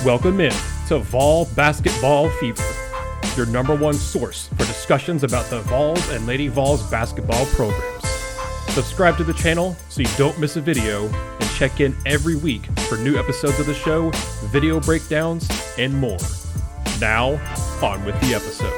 Welcome in to Vol Basketball Fever, your number one source for discussions about the Vols and Lady Vols basketball programs. Subscribe to the channel so you don't miss a video, and check in every week for new episodes of the show, video breakdowns, and more. Now, on with the episode.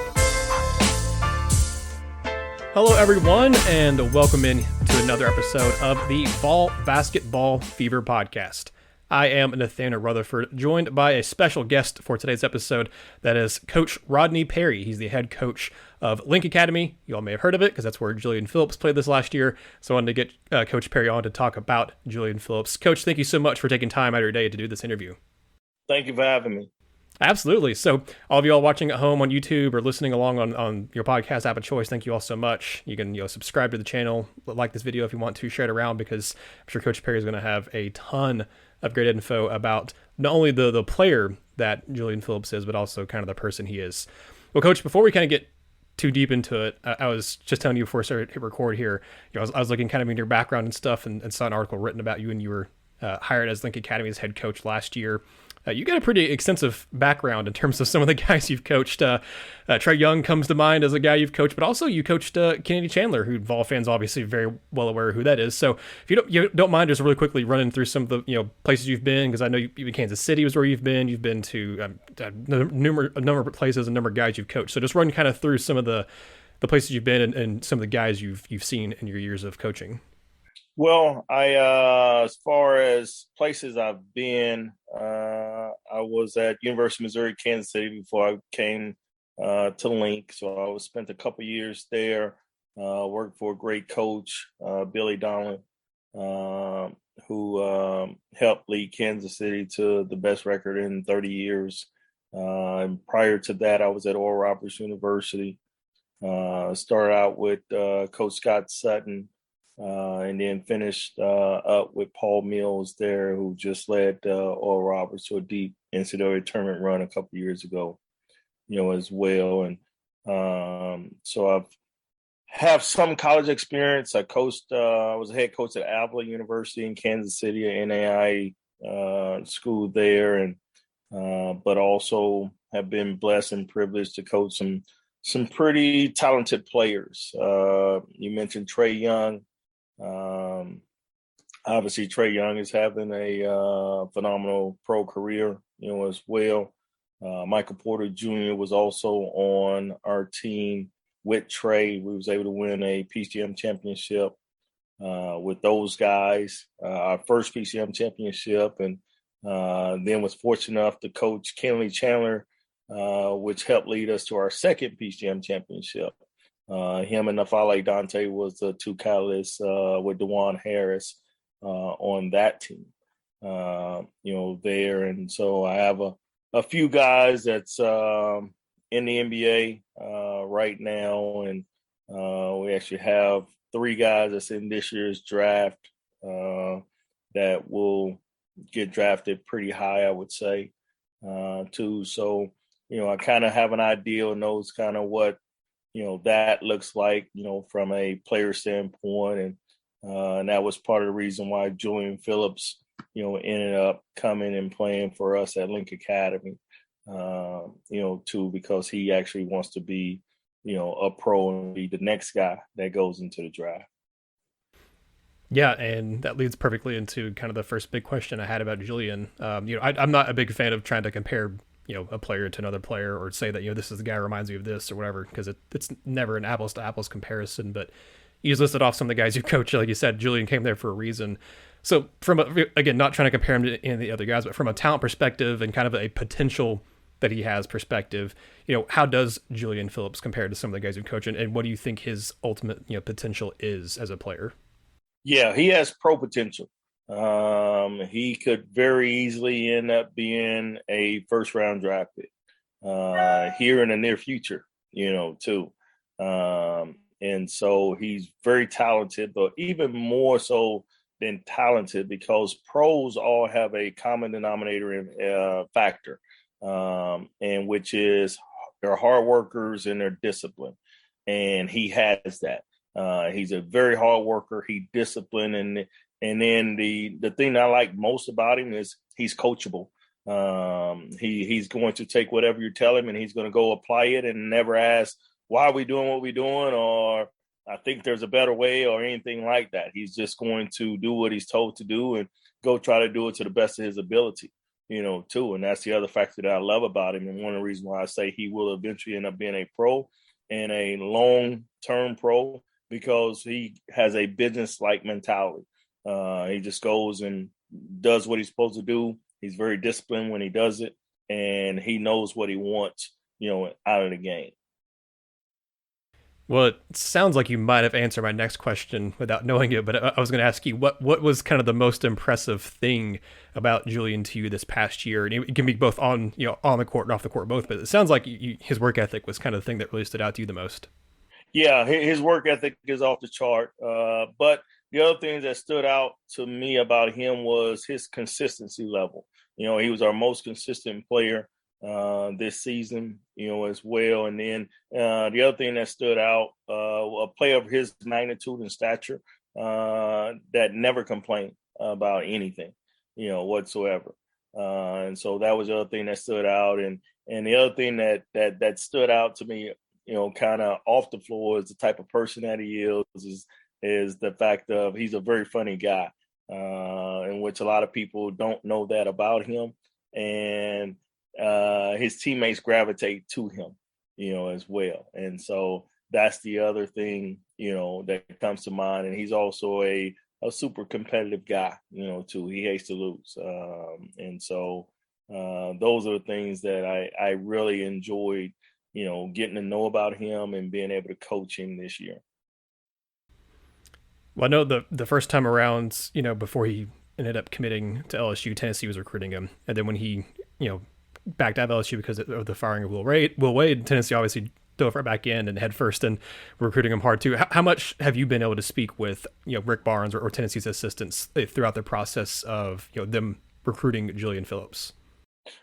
Hello everyone, and welcome in to another episode of the Vol Basketball Fever podcast. I am Nathanael Rutherford, joined by a special guest for today's episode. That is Coach Rodney Perry. He's the head coach of Link Academy. You all may have heard of it because that's where Julian Phillips played this last year. So I wanted to get Coach Perry on to talk about Julian Phillips. Coach, thank you so much for taking time out of your day to do this interview. Thank you for having me. Absolutely. So all of you all watching at home on YouTube or listening along on your podcast app of choice, thank you all so much. You can subscribe to the channel, like this video if you want to, share it around, because I'm sure Coach Perry is going to have a ton of great info about not only the player that Julian Phillips is, but also kind of the person he is. Well, Coach, before we kind of get too deep into it, I was just telling you before I started hit record here, I was looking kind of into your background and stuff, and saw an article written about you, and you were hired as Link Academy's head coach last year. You got a pretty extensive background in terms of some of the guys you've coached. Trae Young comes to mind as a guy you've coached, but also you coached Kennedy Chandler, who Vol fans obviously very well aware of who that is. So if you don't mind just really quickly running through some of the places you've been, because I know Kansas City was where you've been. You've been to a number of places, a number of guys you've coached. So just run kind of through some of the places you've been and some of the guys you've seen in your years of coaching. Well, as far as places I've been, I was at University of Missouri, Kansas City before I came to Link. So I spent a couple years there, worked for a great coach, Billy Donlin, who helped lead Kansas City to the best record in 30 years. And prior to that, I was at Oral Roberts University. Started out with Coach Scott Sutton. And then finished up with Paul Mills there, who just led Oral Roberts to a deep NCAA tournament run a couple of years ago, as well. And so I've have some college experience. I was a head coach at Avila University in Kansas City, an NAIA school there, and but also have been blessed and privileged to coach some pretty talented players. You mentioned Trae Young. Obviously Trae Young is having a phenomenal pro career, as well. Michael Porter Jr. was also on our team with Trae. We was able to win a PCM championship with those guys, our first PCM championship, and then was fortunate enough to coach Kennedy Chandler, which helped lead us to our second PCM championship. Him and Nafale Dante was the two catalysts with DeJuan Harris on that team, there. And so I have a few guys that's in the NBA right now, and we actually have three guys that's in this year's draft that will get drafted pretty high, I would say, too. So, I kind of have an idea and knows kind of what that looks like, from a player standpoint. And that was part of the reason why Julian Phillips, ended up coming and playing for us at Link Academy, too, because he actually wants to be, a pro and be the next guy that goes into the draft. Yeah, and that leads perfectly into kind of the first big question I had about Julian. I'm not a big fan of trying to compare a player to another player, or say that, this is the guy who reminds me of this or whatever, because it's never an apples to apples comparison. But you just listed off some of the guys you coach. Like you said, Julian came there for a reason. So again, not trying to compare him to any of the other guys, but from a talent perspective and kind of a potential that he has perspective, how does Julian Phillips compare to some of the guys you coach, and what do you think his ultimate, potential is as a player? Yeah, he has pro potential. He could very easily end up being a first round draft pick here in the near future, too. And so he's very talented, but even more so than talented, because pros all have a common denominator factor, and which is they're hard workers and they're disciplined. And he has that. He's a very hard worker. He's disciplined, and then the thing I like most about him is he's coachable. He's going to take whatever you tell him and he's going to go apply it and never ask, why are we doing what we're doing? Or I think there's a better way or anything like that. He's just going to do what he's told to do and go try to do it to the best of his ability, too. And that's the other factor that I love about him. And one of the reasons why I say he will eventually end up being a pro and a long-term pro, because he has a business-like mentality. He just goes and does what he's supposed to do. He's very disciplined when he does it, and he knows what he wants, out of the game. Well, it sounds like you might have answered my next question without knowing it, but I was going to ask you what was kind of the most impressive thing about Julian to you this past year, and it can be both on the court and off the court both. But it sounds like his work ethic was kind of the thing that really stood out to you the most. Yeah, his work ethic is off the chart. But the other things that stood out to me about him was his consistency level. He was our most consistent player this season, as well. And then the other thing that stood out, a player of his magnitude and stature that never complained about anything, whatsoever. And so that was the other thing that stood out. And the other thing that stood out to me, kind of off the floor, is the type of person that he is the fact of he's a very funny guy, in which a lot of people don't know that about him. And his teammates gravitate to him, as well. And so that's the other thing, that comes to mind. And he's also a super competitive guy, too. He hates to lose. And so those are the things that I really enjoyed, getting to know about him and being able to coach him this year. Well, I know the first time around, before he ended up committing to LSU, Tennessee was recruiting him, and then when he, backed out of LSU because of the firing of Will Wade, Tennessee obviously dove right back in and head first and recruiting him hard too. How much have you been able to speak with Rick Barnes or Tennessee's assistants throughout the process of them recruiting Julian Phillips?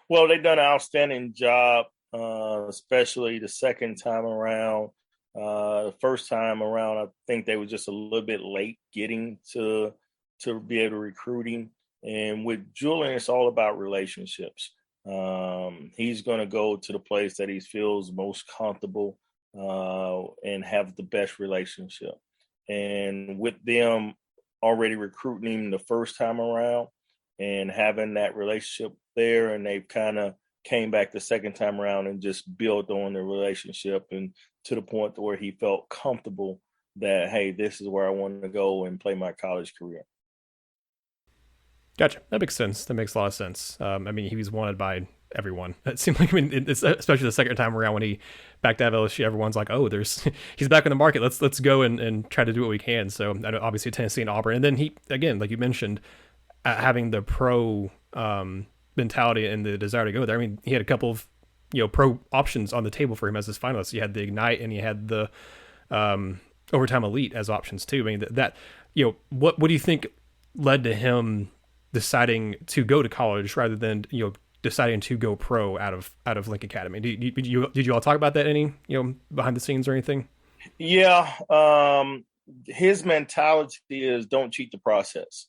Well, they've done an outstanding job, especially the second time around. The first time around, I think they were just a little bit late getting to be able to recruit him. And with Julian, it's all about relationships. He's going to go to the place that he feels most comfortable and have the best relationship. And with them already recruiting him the first time around and having that relationship there, and they've kind of came back the second time around and just built on the relationship, and to the point to where he felt comfortable that, hey, this is where I want to go and play my college career. Gotcha. That makes sense. That makes a lot of sense. He was wanted by everyone. It seemed like, especially the second time around when he backed out of LSU, everyone's like, oh, he's back in the market. Let's go and try to do what we can. So obviously Tennessee and Auburn. And then he, again, like you mentioned, having the pro mentality and the desire to go there. He had a couple of, pro options on the table for him as his finalist. You had the Ignite and you had the Overtime Elite as options too. What do you think led to him deciding to go to college rather than deciding to go pro out of Link Academy? Did you all talk about that any behind the scenes or anything? Yeah, his mentality is don't cheat the process.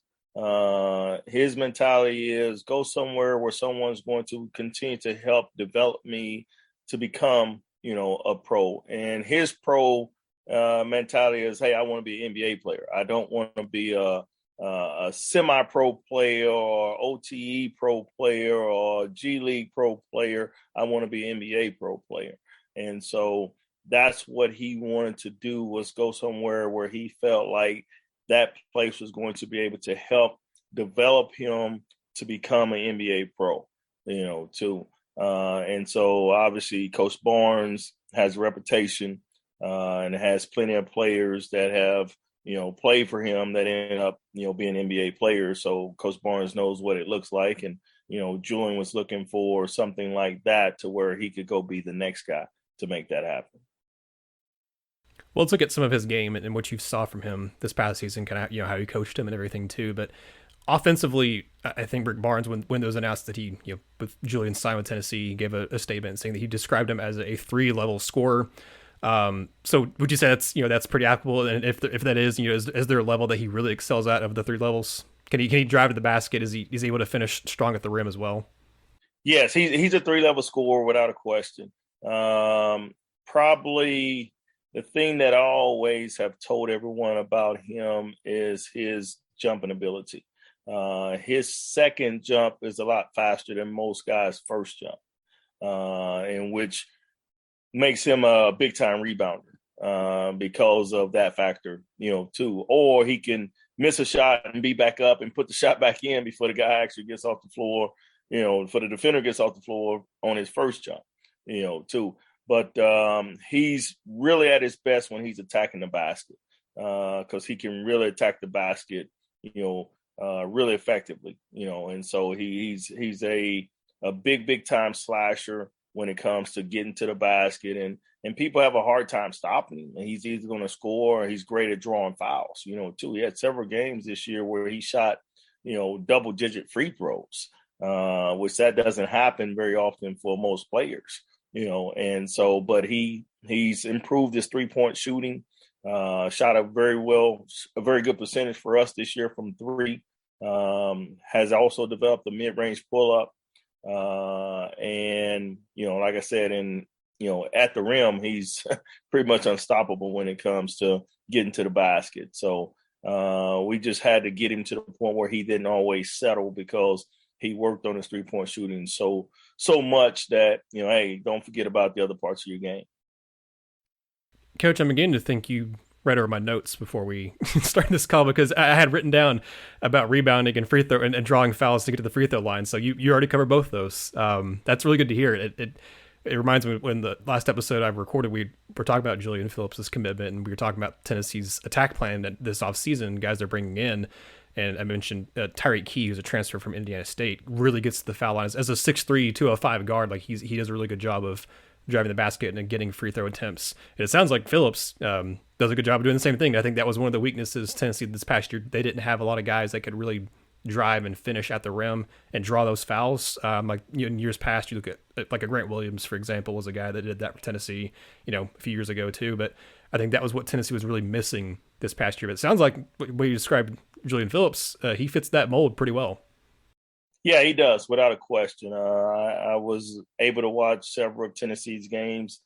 His mentality is go somewhere where someone's going to continue to help develop me to become a pro. And his pro mentality is, hey, I want to be an NBA player. I don't want to be a semi-pro player or OTE pro player or G League pro player. I want to be an NBA pro player. And so that's what he wanted to do, was go somewhere where he felt like that place was going to be able to help develop him to become an NBA pro, too. And so obviously Coach Barnes has a reputation and has plenty of players that have play for him that ended up, being NBA players. So Coach Barnes knows what it looks like. And, Julian was looking for something like that to where he could go be the next guy to make that happen. Well, let's look at some of his game and what you saw from him this past season, kind of, how you coached him and everything too. But offensively, I think Rick Barnes, when it was announced that he, with Julian signed with Tennessee, he gave a statement saying that he described him as a 3-level scorer. So would you say that's pretty applicable? And if that is, is there a level that he really excels at of the 3 levels? Can he drive to the basket? Is he able to finish strong at the rim as well? Yes, he's a 3 level scorer without a question. Probably the thing that I always have told everyone about him is his jumping ability. His second jump is a lot faster than most guys' first jump, in which makes him a big time rebounder because of that factor, too. Or he can miss a shot and be back up and put the shot back in before the guy actually gets off the floor, for the defender gets off the floor on his first jump, too. But he's really at his best when he's attacking the basket because he can really attack the basket, really effectively, and so he's a big time slasher when it comes to getting to the basket, and people have a hard time stopping him. And he's either going to score or he's great at drawing fouls, too. He had several games this year where he shot, double-digit free throws, which that doesn't happen very often for most players, and so, but he's improved his three-point shooting, shot a very good percentage for us this year from three, has also developed a mid-range pull-up. And like I said, at the rim, he's pretty much unstoppable when it comes to getting to the basket. So we just had to get him to the point where he didn't always settle because he worked on his 3-point shooting so much that, hey, don't forget about the other parts of your game. Coach, I'm beginning to think you read over my notes before we started this call, because I had written down about rebounding and free throw and drawing fouls to get to the free throw line. So you already covered both those. That's really good to hear. It reminds me when the last episode I recorded, we were talking about Julian Phillips' commitment, and we were talking about Tennessee's attack plan this offseason, guys they're bringing in. And I mentioned Tyreek Key, who's a transfer from Indiana State, really gets to the foul line as a 6'3", 205 guard. Like he does a really good job of driving the basket and getting free throw attempts. And it sounds like Phillips does a good job of doing the same thing. I think that was one of the weaknesses Tennessee this past year. They didn't have a lot of guys that could really drive and finish at the rim and draw those fouls. Like in years past, you look at like a Grant Williams, for example, was a guy that did that for Tennessee, a few years ago too. But I think that was what Tennessee was really missing this past year. But it sounds like what you described Julian Phillips, he fits that mold pretty well. Yeah, he does, without a question. I was able to watch several of Tennessee's games,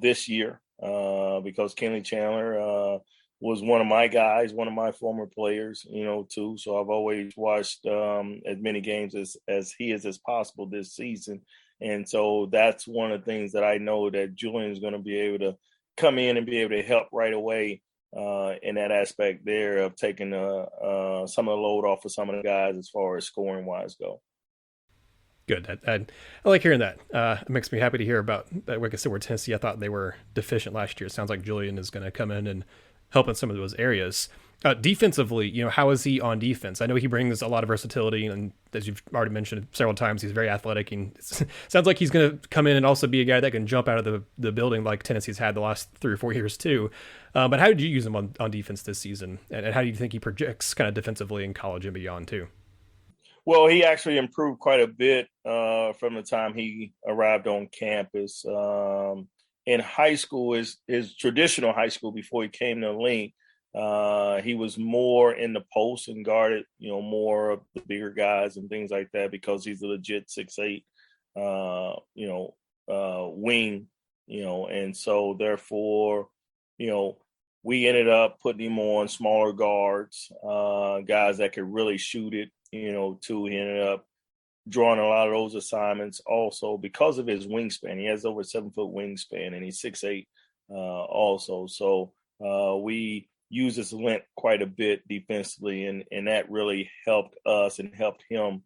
this year because Kenley Chandler was one of my guys, one of my former players, too. So I've always watched as many games as he is as possible this season. And so that's one of the things that I know that Julian is going to be able to come in and be able to help right away in that aspect there of taking some of the load off of some of the guys as far as scoring wise go. Good. I like hearing that. It makes me happy to hear about that. Like I said, where Tennessee, I thought they were deficient last year. It sounds like Julian is going to come in and help in some of those areas. Defensively, how is he on defense? I know he brings a lot of versatility, and as you've already mentioned several times, he's very athletic. And it sounds like he's going to come in and also be a guy that can jump out of the building like Tennessee's had the last 3 or 4 years too. But how did you use him on defense this season? And how do you think he projects kind of defensively in college and beyond too? Well, he actually improved quite a bit from the time he arrived on campus. In high school, his traditional high school before he came to Link, he was more in the post and guarded, more of the bigger guys and things like that because he's a legit 6'8", wing, and so therefore, we ended up putting him on smaller guards, guys that could really shoot it, too. He ended up drawing a lot of those assignments also because of his wingspan. He has over 7-foot wingspan and he's 6'8", also. So we use his length quite a bit defensively, and that really helped us and helped him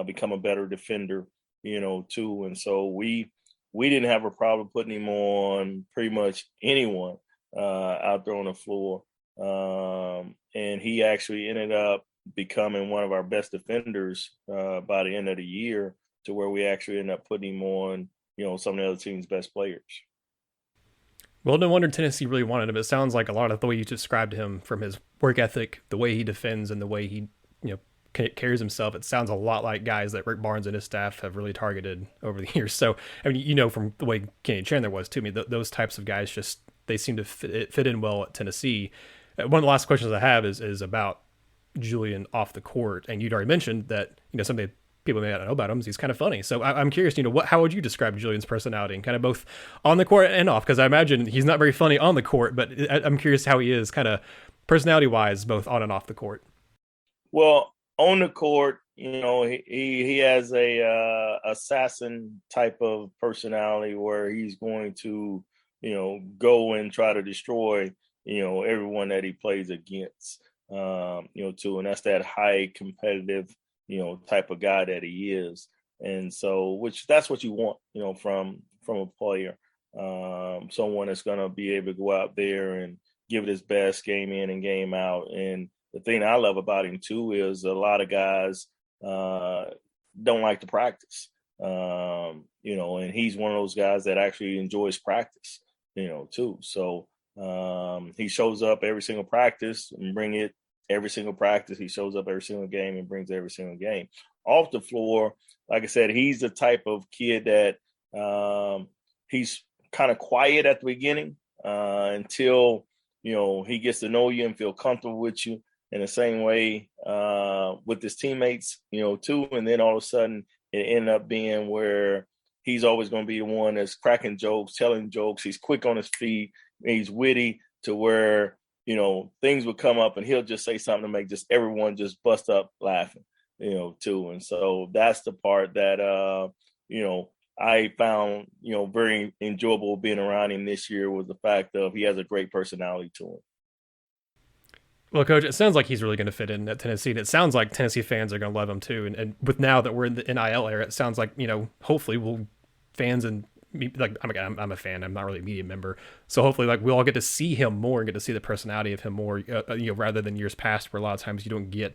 become a better defender, too. And so we didn't have a problem putting him on pretty much anyone out there on the floor. And he actually ended up becoming one of our best defenders by the end of the year, to where we actually ended up putting him on, some of the other team's best players. Well, no wonder Tennessee really wanted him. It sounds like a lot of the way you described him, from his work ethic, the way he defends, and the way he, carries himself. It sounds a lot like guys that Rick Barnes and his staff have really targeted over the years. So, I mean, from the way Kenny Chandler was too. I mean, those types of guys they seem to fit in well at Tennessee. One of the last questions I have is about Julian off the court, and you'd already mentioned that something people may not know about him is he's kind of funny. So I'm curious, how would you describe Julian's personality, and kind of both on the court and off? Because I imagine he's not very funny on the court, but I'm curious how he is kind of personality-wise, both on and off the court. Well, on the court, he has a assassin type of personality where he's going to, go and try to destroy, everyone that he plays against, too. And that's that high competitive, type of guy that he is. And so, that's what you want, from a player, someone that's going to be able to go out there and give it his best game in and game out. And the thing I love about him too is a lot of guys don't like to practice, and he's one of those guys that actually enjoys practice, too. So he shows up every single practice and bring it every single practice. He shows up every single game and brings every single game. Off the floor, like I said, he's the type of kid that he's kind of quiet at the beginning until, he gets to know you and feel comfortable with you. In the same way with his teammates, too. And then all of a sudden it ended up being where he's always going to be the one that's cracking jokes, telling jokes. He's quick on his feet. He's witty to where, things would come up and he'll just say something to make just everyone just bust up laughing, too. And so that's the part that, I found, very enjoyable being around him this year, was the fact of he has a great personality to him. Well, Coach, it sounds like he's really going to fit in at Tennessee. And it sounds like Tennessee fans are going to love him too. And with now that we're in the NIL era, it sounds like, hopefully fans and I'm a fan. I'm not really a media member. So hopefully we'll all get to see him more and get to see the personality of him more, rather than years past where a lot of times you don't get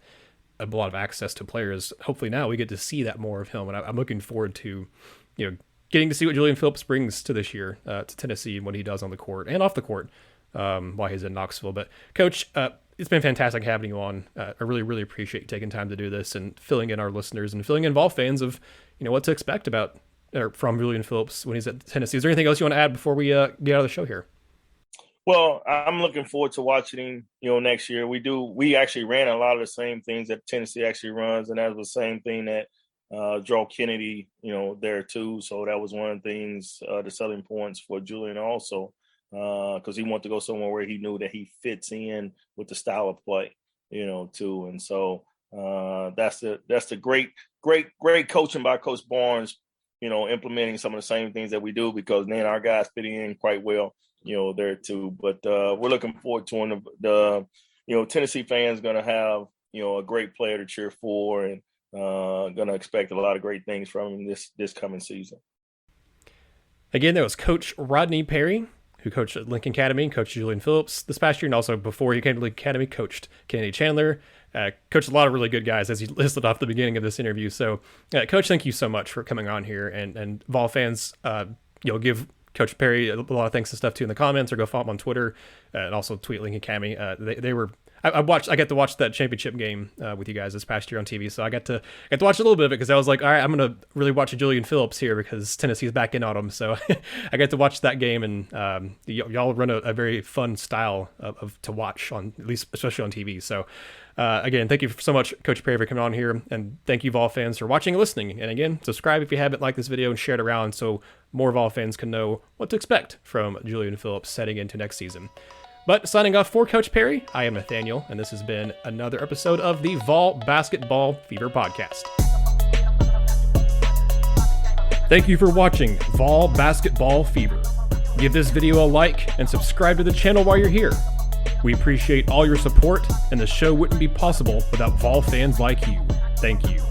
a lot of access to players. Hopefully now we get to see that more of him. And I'm looking forward to, getting to see what Julian Phillips brings to this year to Tennessee and what he does on the court and off the court while he's in Knoxville. But Coach, it's been fantastic having you on. I really, really appreciate you taking time to do this and filling in our listeners and filling in Vol fans of, what to expect from Julian Phillips when he's at Tennessee. Is there anything else you want to add before we get out of the show here? Well, I'm looking forward to watching him, next year. We actually ran a lot of the same things that Tennessee actually runs, and that was the same thing that draw Kennedy, there too. So that was one of the things, the selling points for Julian also. Because he wanted to go somewhere where he knew that he fits in with the style of play, too. And so that's the great coaching by Coach Barnes, implementing some of the same things that we do, because then our guys fit in quite well, there too. But we're looking forward to the Tennessee fans going to have, a great player to cheer for, and going to expect a lot of great things from him this coming season. Again, that was Coach Rodney Perry, who coached at Lincoln Academy, coached Julian Phillips this past year, and also before he came to Lincoln Academy, coached Kennedy Chandler, coached a lot of really good guys, as you listed off the beginning of this interview. So, Coach, thank you so much for coming on here, and Vol fans, give Coach Perry a lot of thanks and stuff too in the comments, or go follow him on Twitter, and also tweet Lincoln Academy. They were. I got to watch that championship game with you guys this past year on TV, so I got to watch a little bit of it, because I was like, all right, I'm gonna really watch Julian Phillips here because Tennessee's back in on him. So I got to watch that game, and y'all run a very fun style of to watch, on at least especially on TV. So again, thank you so much, Coach Perry, for coming on here, and thank you Vol fans for watching and listening. And again, subscribe if you haven't, liked this video, and share it around so more Vol fans can know what to expect from Julian Phillips heading into next season. But signing off for Coach Perry, I am Nathaniel, and this has been another episode of the Vol Basketball Fever Podcast. Thank you for watching Vol Basketball Fever. Give this video a like and subscribe to the channel while you're here. We appreciate all your support, and the show wouldn't be possible without Vol fans like you. Thank you.